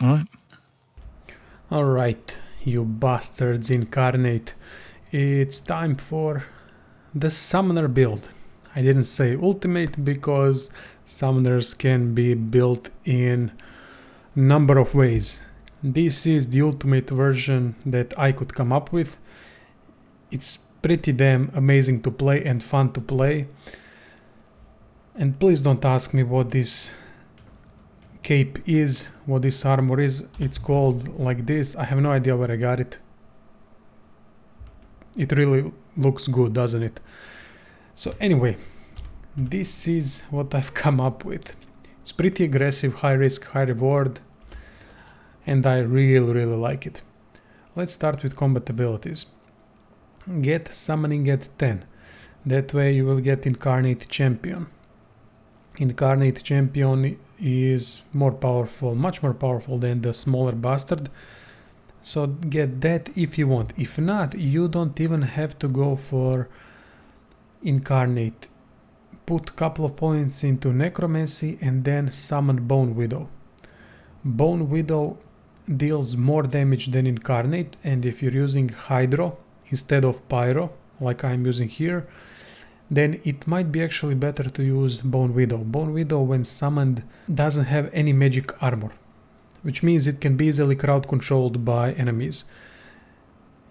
Alright. Alright, you bastards incarnate. It's time for the summoner build. I didn't say ultimate because summoners can be built in number of ways. This is the ultimate version that I could come up with. It's pretty damn amazing to play and fun to play. And please don't ask me what this cape is, what this armor is. It's called like this. I have no idea where I got it. It really looks good, doesn't it? So anyway, this is what I've come up with. It's pretty aggressive, high risk, high reward, and I really like it. Let's start with combat abilities. Get summoning at 10. That way you will get Incarnate Champion. Incarnate Champion is more powerful, much more powerful than the smaller bastard. So get that if you want. If not, you don't even have to go for Incarnate. Put couple of points into Necromancy and then summon Bone Widow. Bone Widow deals more damage than Incarnate, and if you're using Hydro instead of Pyro, like I'm using here, then it might be actually better to use Bone Widow. Bone Widow, when summoned, doesn't have any magic armor, which means it can be easily crowd controlled by enemies.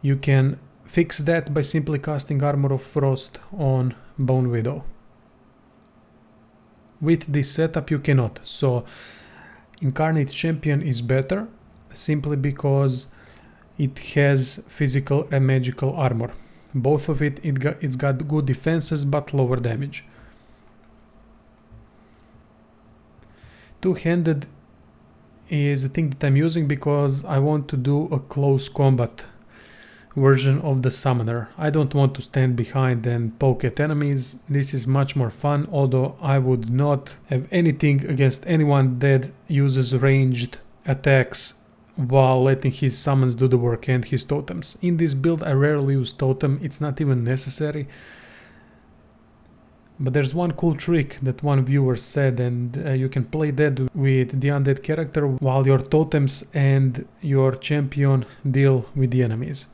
You can fix that by simply casting Armor of Frost on Bone Widow. With this setup you cannot, so Incarnate Champion is better simply because it has physical and magical armor. Both of it's got good defenses but lower damage. Two-handed is the thing that I'm using because I want to do a close combat version of the summoner. I don't want to stand behind and poke at enemies. This is much more fun, although I would not have anything against anyone that uses ranged attacks while letting his summons do the work and his totems. In this build I rarely use totem, it's not even necessary. But there's one cool trick that one viewer said, and you can play that with the undead character while your totems and your champion deal with the enemies.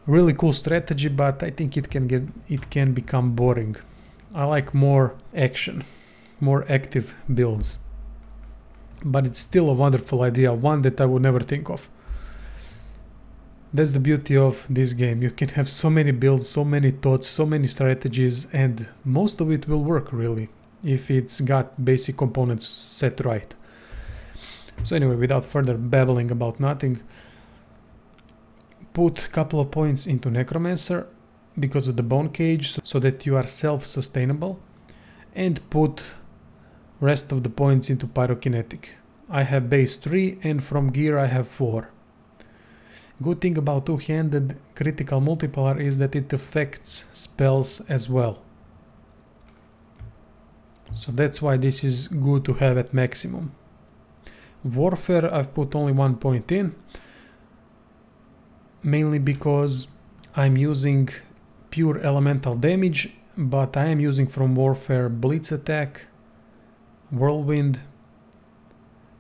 Really cool strategy, but I think it can become boring. I like more action, more active builds. But it's still a wonderful idea, one that I would never think of. That's the beauty of this game. You can have so many builds, so many thoughts, so many strategies, and most of it will work really, if it's got basic components set right. So anyway, without further babbling about nothing, put a couple of points into Necromancer because of the bone cage, so that you are self-sustainable, and put rest of the points into Pyrokinetic. I have base 3 and from gear I have 4. Good thing about two-handed critical multiplier is that it affects spells as well. So that's why this is good to have at maximum. Warfare I've put only 1 point in, mainly because I'm using pure elemental damage, but I am using from Warfare Blitz Attack, Whirlwind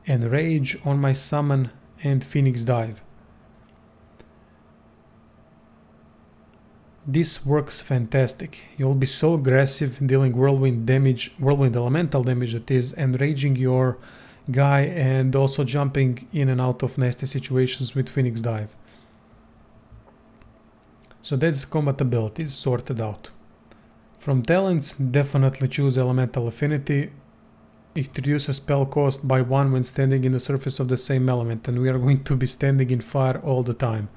and Rage on my summon and Phoenix Dive. This works fantastic. You'll be so aggressive dealing whirlwind damage, whirlwind elemental damage that is, and raging your guy and also jumping in and out of nasty situations with Phoenix Dive. So that's combat abilities sorted out. From talents, definitely choose Elemental Affinity. It reduces spell cost by 1 when standing in the surface of the same element, and we are going to be standing in fire all the time.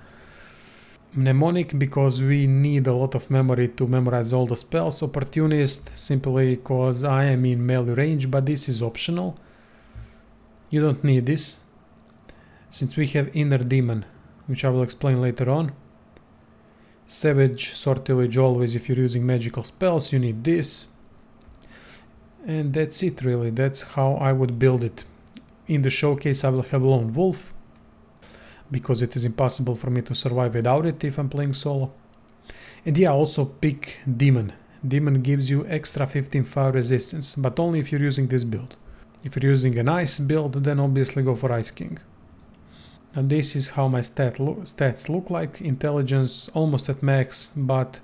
Mnemonic, because we need a lot of memory to memorize all the spells. Opportunist, simply because I am in melee range, but this is optional. You don't need this, since we have Inner Demon, which I will explain later on. Savage, Sortilege, always if you're using magical spells, you need this. And that's it really, that's how I would build it. In the showcase I will have Lone Wolf, because it is impossible for me to survive without it if I'm playing solo. And yeah, also pick Demon. Demon gives you extra 15 fire resistance, but only if you're using this build. If you're using an ice build, then obviously go for Ice King. Now this is how my stats look like. Intelligence almost at max, but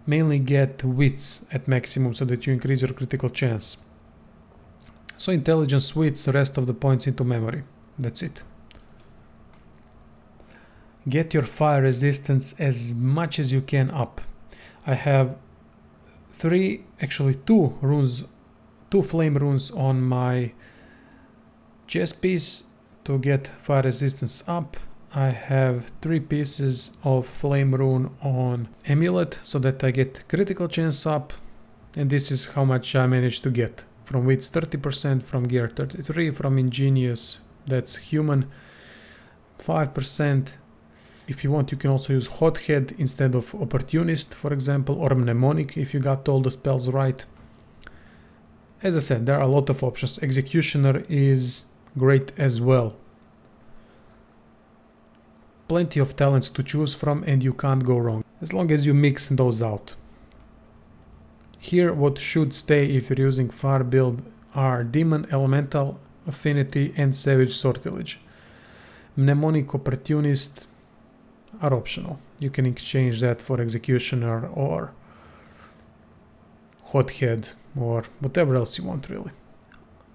mainly get wits at maximum so that you increase your critical chance. So intelligence wits, the rest of the points into memory. That's it. Get your fire resistance as much as you can up. I have two runes, 2 flame runes on my chest piece to get fire resistance up. I have 3 pieces of flame rune on amulet so that I get critical chance up, and this is how much I managed to get. From wits 30%, from gear 33%, from ingenious, that's human, 5%. If you want, you can also use hothead instead of opportunist, for example, or mnemonic if you got all the spells right. As I said, there are a lot of options. Executioner is great as well. Plenty of talents to choose from and you can't go wrong, as long as you mix those out. Here what should stay if you're using fire build are Demon, Elemental, Affinity and Savage Sortilege. Mnemonic, Opportunist are optional. You can exchange that for Executioner or Hothead or whatever else you want really.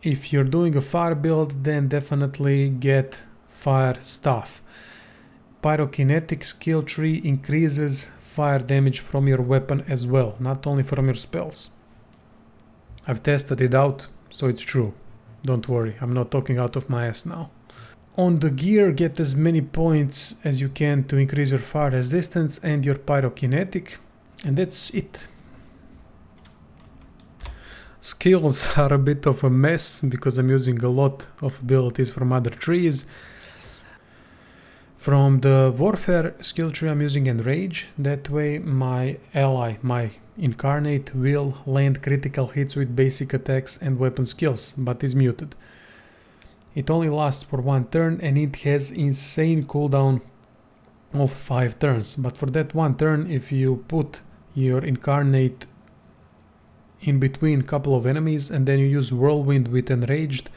If you're doing a fire build, then definitely get Fire Staff. Pyrokinetic skill tree increases fire damage from your weapon as well, not only from your spells. I've tested it out, so it's true. Don't worry, I'm not talking out of my ass now. On the gear, get as many points as you can to increase your fire resistance and your pyrokinetic, and that's it. Skills are a bit of a mess because I'm using a lot of abilities from other trees. From the Warfare skill tree I'm using Enrage, that way my ally, my Incarnate, will land critical hits with basic attacks and weapon skills, but is muted. It only lasts for 1 turn and it has insane cooldown of 5 turns, but for that 1 turn, if you put your Incarnate in between a couple of enemies and then you use Whirlwind with Enraged,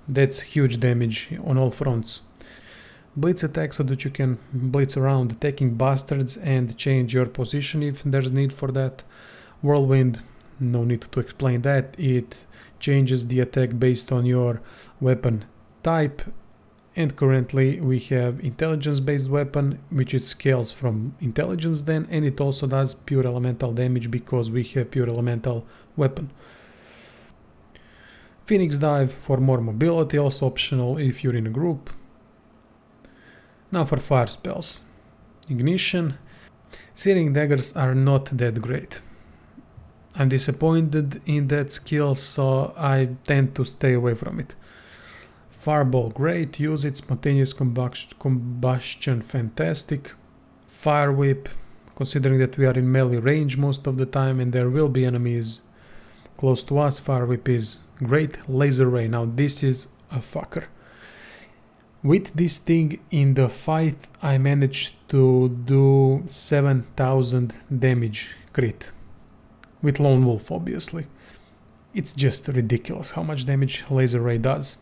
that's huge damage on all fronts. Blitz attack so that you can blitz around attacking bastards and change your position if there's need for that. Whirlwind, no need to explain that, it changes the attack based on your weapon type, and currently we have intelligence based weapon which it scales from intelligence then, and it also does pure elemental damage because we have pure elemental weapon. Phoenix Dive for more mobility, also optional if you're in a group. Now for fire spells. Ignition. Searing Daggers are not that great. I'm disappointed in that skill, so I tend to stay away from it. Fireball, great, use it. Spontaneous combustion, fantastic. Fire Whip, considering that we are in melee range most of the time and there will be enemies close to us, Fire Whip is great. Laser Ray, now this is a fucker. With this thing in the fight, I managed to do 7000 damage crit. With Lone Wolf, obviously. It's just ridiculous how much damage Laser Ray does.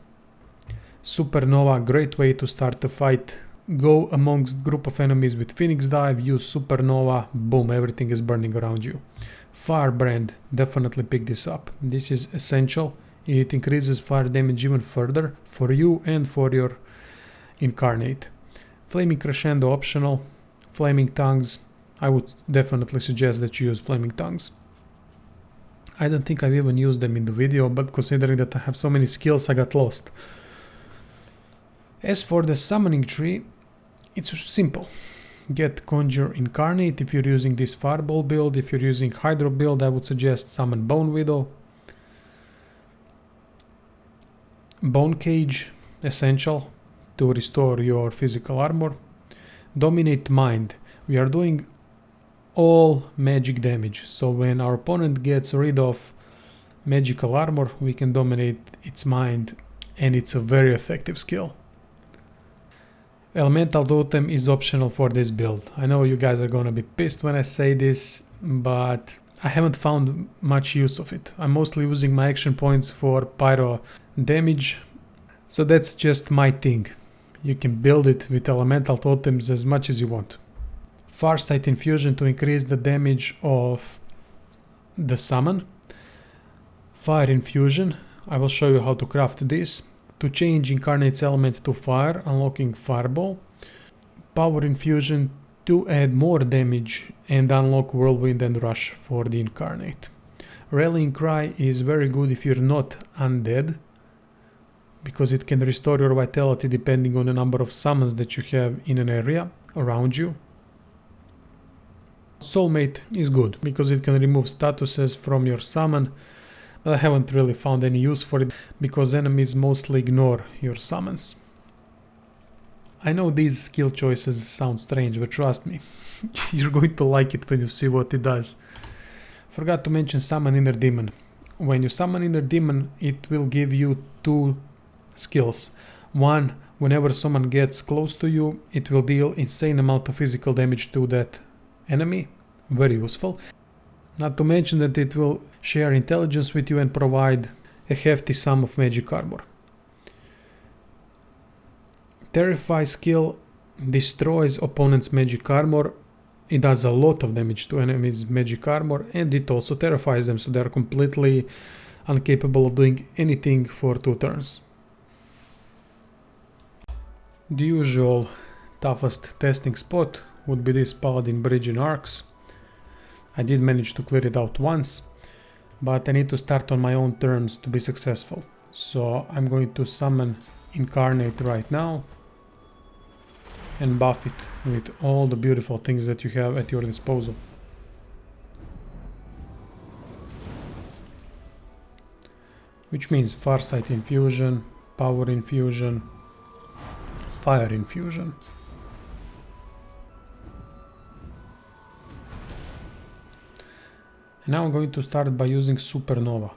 Supernova, great way to start a fight. Go amongst group of enemies with Phoenix Dive, use Supernova, boom, everything is burning around you. Firebrand, definitely pick this up. This is essential. It increases fire damage even further for you and for your Incarnate. Flaming Crescendo optional. Flaming Tongues, I would definitely suggest that you use Flaming Tongues. I don't think I've even used them in the video, but considering that I have so many skills, I got lost. As for the summoning tree, it's simple. Get Conjure Incarnate if you're using this Fireball build. If you're using Hydro build, I would suggest summon Bone Widow. Bone Cage, essential to restore your physical armor. Dominate Mind. We are doing all magic damage, so when our opponent gets rid of magical armor, we can dominate its mind, and it's a very effective skill. Elemental Totem is optional for this build. I know you guys are gonna be pissed when I say this, but I haven't found much use of it. I'm mostly using my action points for pyro damage, so that's just my thing. You can build it with elemental totems as much as you want. Farsight infusion to increase the damage of the summon. Fire infusion, I will show you how to craft this. To change Incarnate's element to fire, unlocking Fireball. Power infusion to add more damage and unlock Whirlwind and Rush for the Incarnate. Rallying Cry is very good if you're not undead, because it can restore your vitality depending on the number of summons that you have in an area around you. Soulmate is good because it can remove statuses from your summon, but I haven't really found any use for it because enemies mostly ignore your summons. I know these skill choices sound strange, but trust me, you're going to like it when you see what it does. Forgot to mention Summon Inner Demon. When you summon Inner Demon, it will give you two skills. One, whenever someone gets close to you, it will deal insane amount of physical damage to that enemy. Very useful. Not to mention that it will share intelligence with you and provide a hefty sum of magic armor. Terrify skill destroys opponent's magic armor. It does a lot of damage to enemies' magic armor, and it also terrifies them, so they are completely incapable of doing anything for 2 turns. The usual toughest testing spot would be this Paladin Bridge in Arcs. I did manage to clear it out once, but I need to start on my own terms to be successful. So I'm going to summon Incarnate right now and buff it with all the beautiful things that you have at your disposal. Which means Farsight infusion, Power infusion, Fire infusion. And now I'm going to start by using Supernova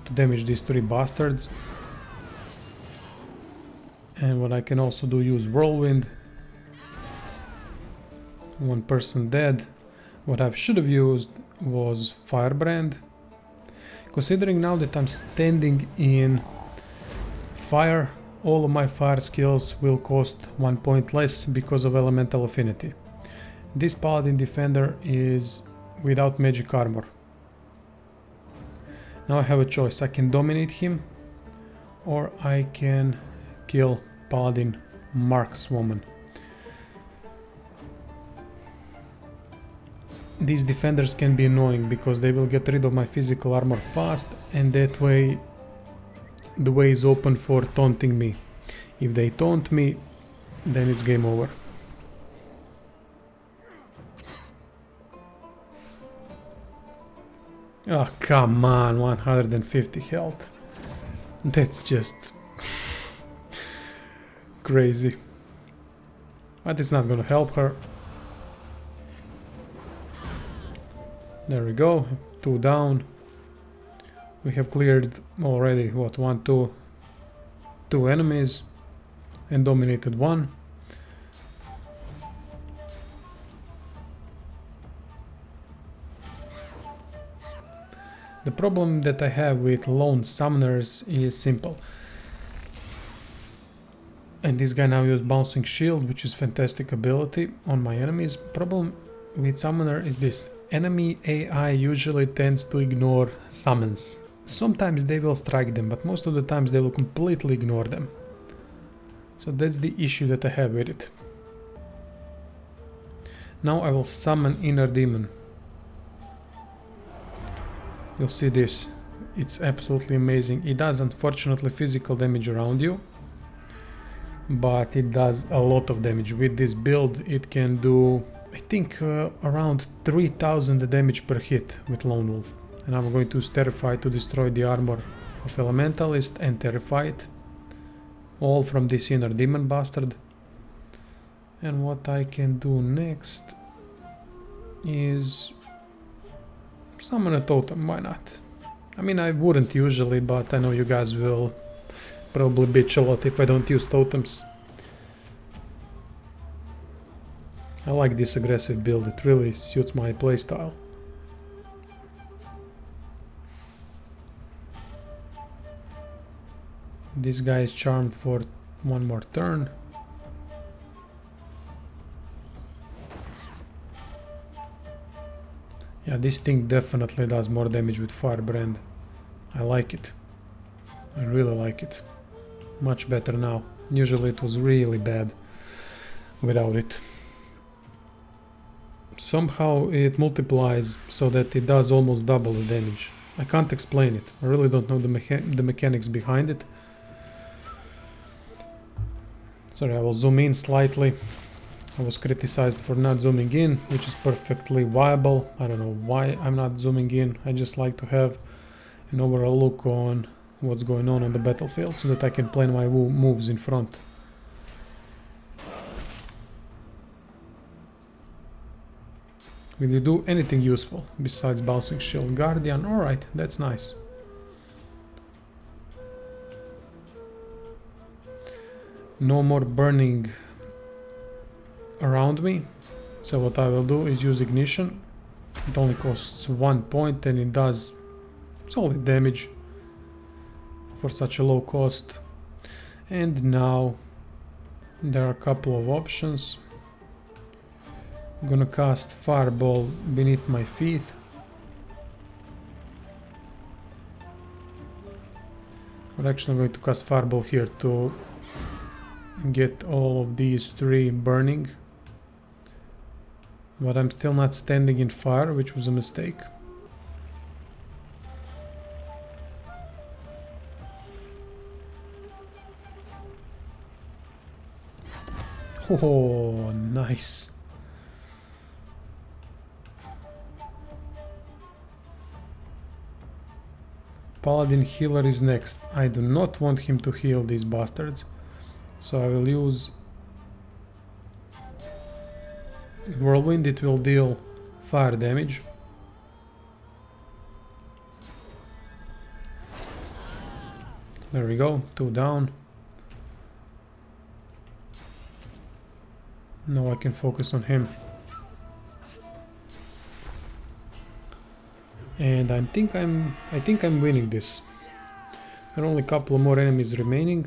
to damage these 3 bastards. And what I can also do, use Whirlwind. 1 person dead. What I should have used was Firebrand. Considering now that I'm standing in fire, all of my fire skills will cost 1 point less because of elemental affinity. This Paladin Defender is without magic armor. Now I have a choice. I can dominate him, or I can kill Paladin Markswoman. These defenders can be annoying because they will get rid of my physical armor fast, and that way the way is open for taunting me. If they taunt me, then it's game over. Oh, come on, 150 health. That's just crazy. But it's not gonna help her. There we go, 2 down. We have cleared already, what, 2 enemies and dominated 1. The problem that I have with lone summoners is simple. And this guy now used Bouncing Shield, which is fantastic ability on my enemies. Problem with summoner is this. Enemy AI usually tends to ignore summons. Sometimes they will strike them, but most of the times they will completely ignore them. So that's the issue that I have with it. Now I will summon Inner Demon. You'll see this. It's absolutely amazing. It does unfortunately physical damage around you, but it does a lot of damage. With this build it can do, I think, around 3000 damage per hit with Lone Wolf. And I'm going to use Terrify to destroy the armor of Elementalist and Terrify it. All from this Inner Demon bastard. And what I can do next is summon a totem, why not? I mean, I wouldn't usually, but I know you guys will probably bitch a lot if I don't use totems. I like this aggressive build, it really suits my playstyle. This guy is charmed for one more turn. Yeah, this thing definitely does more damage with Firebrand. I like it. I really like it. Much better now. Usually it was really bad without it. Somehow it multiplies so that it does almost double the damage. I can't explain it. I really don't know the mechanics behind it. Sorry, I will zoom in slightly. I was criticized for not zooming in, which is perfectly viable. I don't know why I'm not zooming in. I just like to have an overall look on what's going on the battlefield so that I can plan my moves in front. Will you do anything useful besides bouncing shield? Guardian, alright, that's nice. No more burning around me, so what I will do is use ignition. It only costs 1 point and it does solid damage for such a low cost. And now there are a couple of options. I'm gonna cast Fireball beneath my feet. I'm actually going to cast Fireball here to get all of these three burning. But I'm still not standing in fire, which was a mistake. Oh, nice. Paladin healer is next. I do not want him to heal these bastards. So I will use Whirlwind. It will deal fire damage. There we go, 2 down. Now I can focus on him. And I think I'm winning this. There are only a couple more enemies remaining.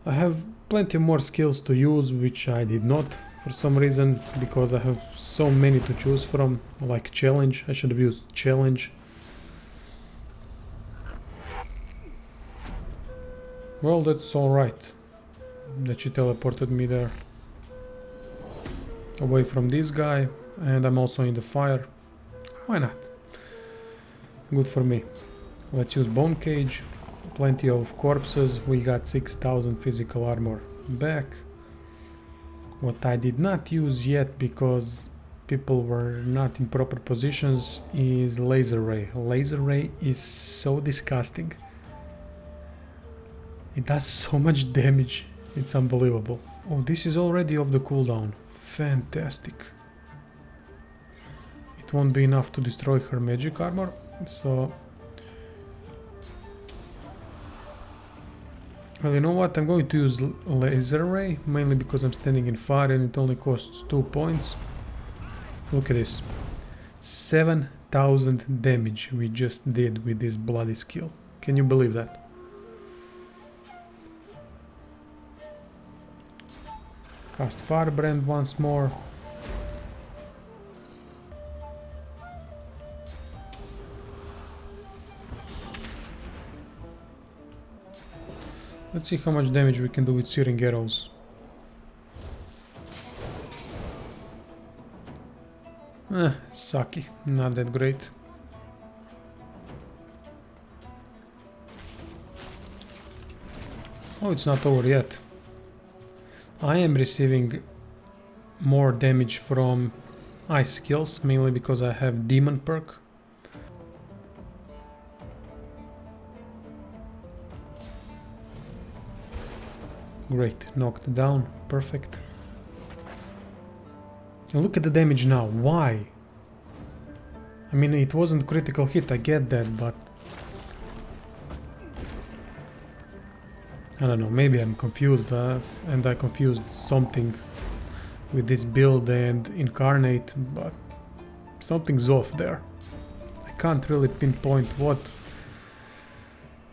I have plenty more skills to use, which I did not for some reason, because I have so many to choose from, like challenge. I should have used challenge. Well, that's alright that she teleported me there. Away from this guy, and I'm also in the fire. Why not? Good for me. Let's use Bone Cage. Plenty of corpses. We got 6000 physical armor back. What I did not use yet because people were not in proper positions is Laser Ray. Laser Ray is so disgusting. It does so much damage. It's unbelievable. Oh, this is already off the cooldown. Fantastic. It won't be enough to destroy her magic armor, so... Well, you know what? I'm going to use Laser Ray, mainly because I'm standing in fire and it only costs 2 points. Look at this. 7000 damage we just did with this bloody skill. Can you believe that? Cast Firebrand once more. Let's see how much damage we can do with Searing Arrows. Sucky. Not that great. Oh, it's not over yet. I am receiving more damage from ice skills, mainly because I have Demon perk. Great, knocked down, perfect. And look at the damage now, why? I mean, it wasn't critical hit, I get that, but... I don't know, maybe I'm confused and I confused something with this build and Incarnate, but something's off there. I can't really pinpoint what.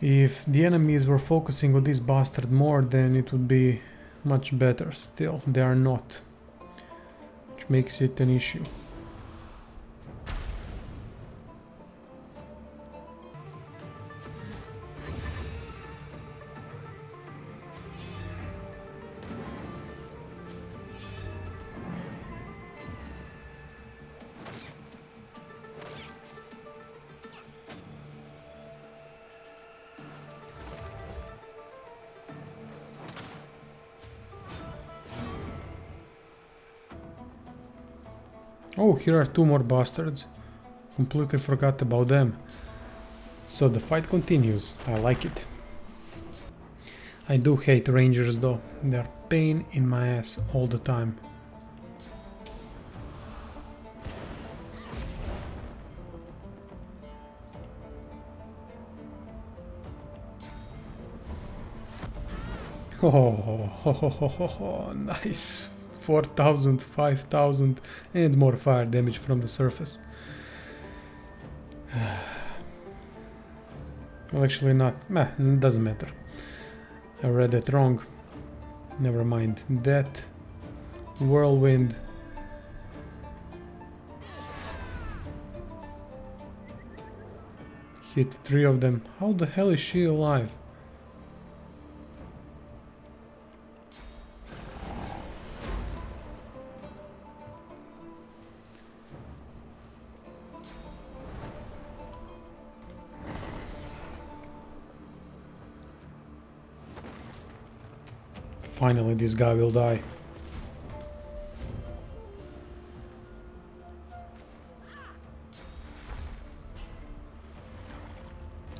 If the enemies were focusing on this bastard more, then it would be much better. Still, they are not, which makes it an issue. Oh, here are two more bastards. Completely forgot about them. So the fight continues. I like it. I do hate rangers though. They're pain in my ass all the time. Oh, nice. 4,000, 5,000 and more fire damage from the surface. Well, actually not. It doesn't matter. I read it wrong. Never mind. That whirlwind. Hit 3 of them. How the hell is she alive? Finally, this guy will die.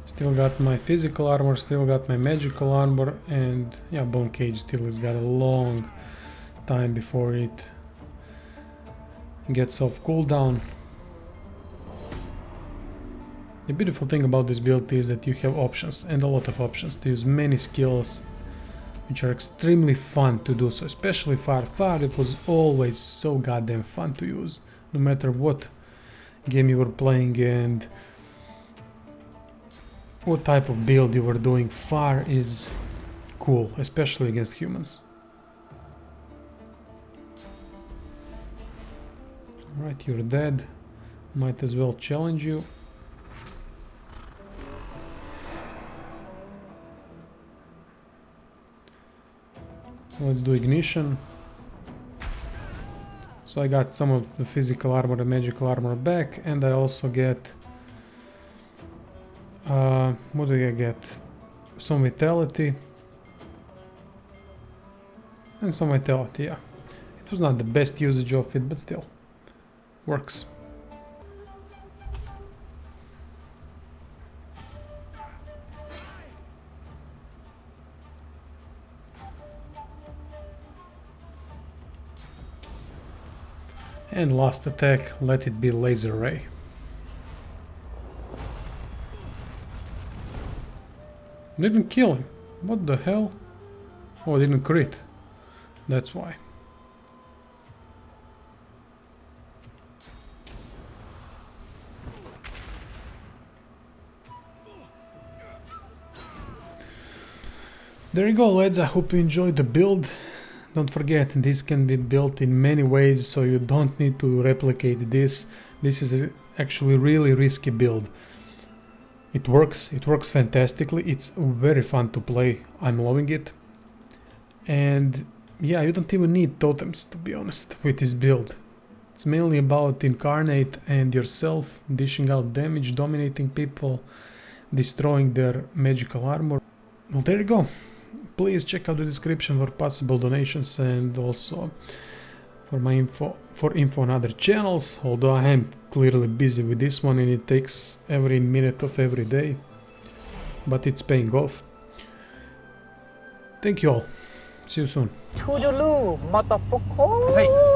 Still got my physical armor, still got my magical armor, and yeah, bone cage still has got a long time before it gets off cooldown. The beautiful thing about this build is that you have options, and a lot of options, to use many skills which are extremely fun to do so, especially fire. Fire, it was always so goddamn fun to use, no matter what game you were playing and what type of build you were doing. Fire is cool, especially against humans. Alright, you're dead. Might as well challenge you. Let's do ignition. So I got some of the physical armor and magical armor back, and I also get what do I get? Some vitality and some vitality. Yeah, it was not the best usage of it, but still works. And last attack, let it be laser ray. Didn't kill him. What the hell? Oh, didn't crit. That's why. There you go, lads. I hope you enjoyed the build. Don't forget, this can be built in many ways, so you don't need to replicate this. This is actually really risky build. It works fantastically. It's very fun to play. I'm loving it. And yeah, you don't even need totems, to be honest, with this build. It's mainly about incarnate and yourself, dishing out damage, dominating people, destroying their magical armor. Well, there you go. Please check out the description for possible donations and also for my info on other channels, although I am clearly busy with this one and it takes every minute of every day, but it's paying off. Thank you all. See you soon. Toodaloo, motherfucker.